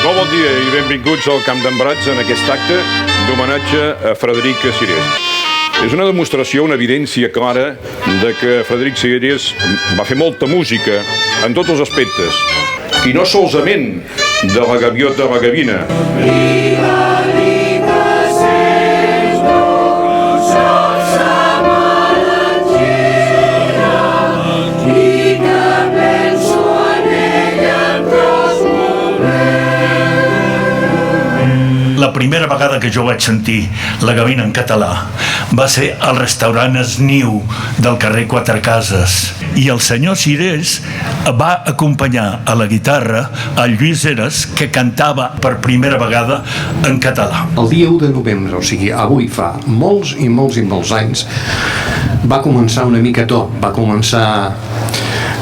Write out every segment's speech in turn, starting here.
Molt bon dia i benvinguts al Camp d'en Brats en aquest acte d'homenatge a Frederic Sirés. És una demostració, una evidència clara de que Frederic Sirés va fer molta música en tots els aspectes i no solament de la gaviota a la gavina. La primera vegada que jo vaig sentir la gavina en català va ser al restaurant Esniu del carrer Quatre Cases, i el senyor Sirés va acompanyar a la guitarra a Lluís Heras, que cantava per primera vegada en català. El dia 1 de novembre, o sigui, avui fa molts anys, va començar una mica tot. Va començar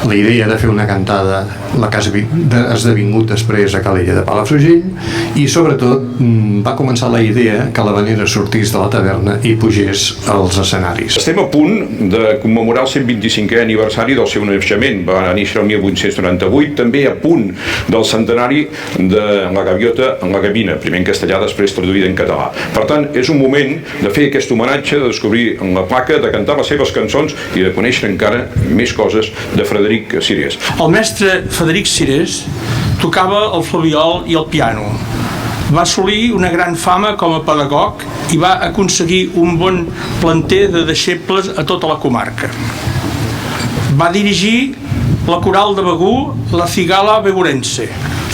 la idea de fer una cantada, la que ha esdevingut després a Calella de Palafrugell, i sobretot va començar la idea que l'Havanera sortís de la taverna i pugés als escenaris. Estem a punt de commemorar el 125è aniversari del seu naixement. Va néixer el 1898, també a punt del centenari de la gaviota en la gavina, primer en castellà, després traduïda en català. Per tant, és un moment de fer aquest homenatge, de descobrir la placa, de cantar les seves cançons i de conèixer encara més coses de Frederic Sirés. El mestre Frederic Sirés tocava el flabiol i el piano. Va assolir una gran fama com a pedagog i va aconseguir un bon planter de deixebles a tota la comarca. Va dirigir la coral de Begur, la Cigala Begurense,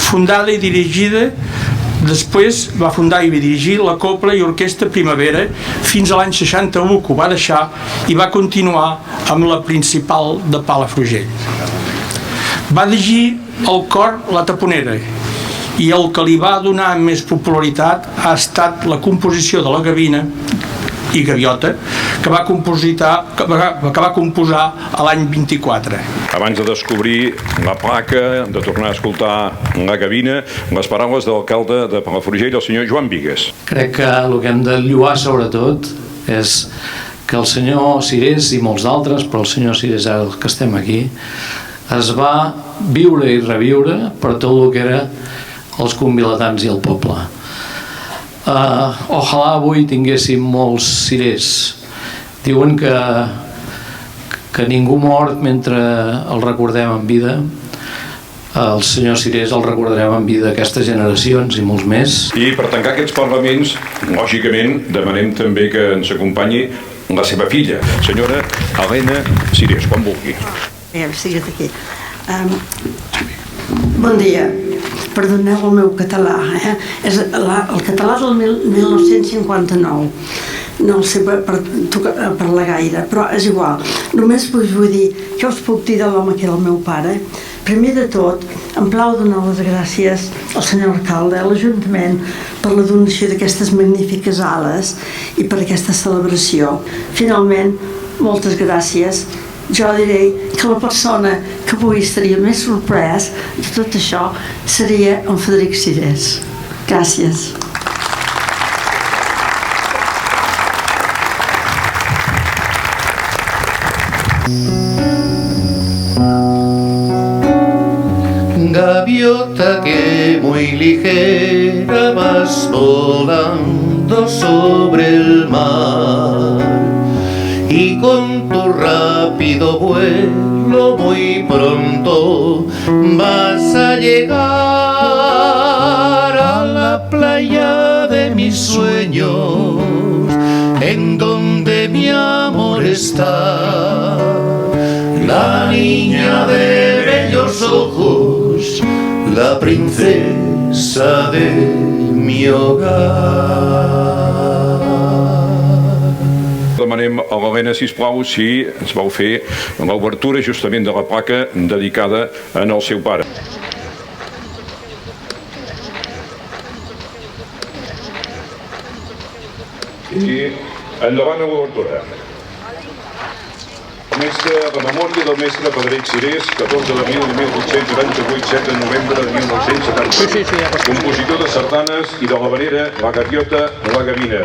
fundada i dirigida. Després va fundar i dirigir la Copla i Orquestra Primavera fins a l'any 61, que ho va deixar, i va continuar amb la principal de Palafrugell. Va dirigir el cor La Taponera, i el que li va donar més popularitat ha estat la composició de la gavina i gaviota que va composar a l'any 24. Abans de descobrir la placa, de tornar a escoltar la gavina, les paraules de l'alcalde de Palafrugell, el senyor Joan Vigues. Crec que el que hem de lloar sobretot és que el senyor Sirés i molts d'altres, però el senyor Sirés, ara que estem aquí, es va viure i reviure per tot el que era els convilatans i el poble. Ojalà avui tinguéssim molts Sirés. Diuen que ningú mort mentre el recordem en vida. El senyor Sirés el recordarem en vida aquestes generacions i molts més. I per tancar aquests parlaments, lògicament, demanem també que ens acompanyi la seva filla, senyora Helena Sirés, quan vulgui. Sigues aquí. Bon dia. Perdoneu el meu català, és el català del 1959. No el sé parlar gaire, però és igual. Només vull dir, què us puc dir de l'home que era el meu pare? Primer de tot, em plau donar les gràcies al senyor alcalde, a l'Ajuntament, per la donació d'aquestes magnífiques ales i per aquesta celebració. Finalment, moltes gràcies. Jo diré que la persona que avui estaria més sorprès de tot això seria en Frederic Sirés. Gràcies. Gaviota que muy ligera vas volando sobre el mar y con tu rápido vuelo muy pronto vas a llegar a la playa de mis sueños, en donde mi amor está. La niña de bellos ojos, la princesa de mi hogar. Demanem a l'Helena, sisplau, si ens vau fer l'obertura justament de la placa dedicada en el seu pare. I endavant a l'obertura. La memòria del mestre Frederic Sirés, 14 d'abril de 1898, 7 de novembre de 1970. Compositor de sardanes i de l'havanera La Gaviota, La Gavina.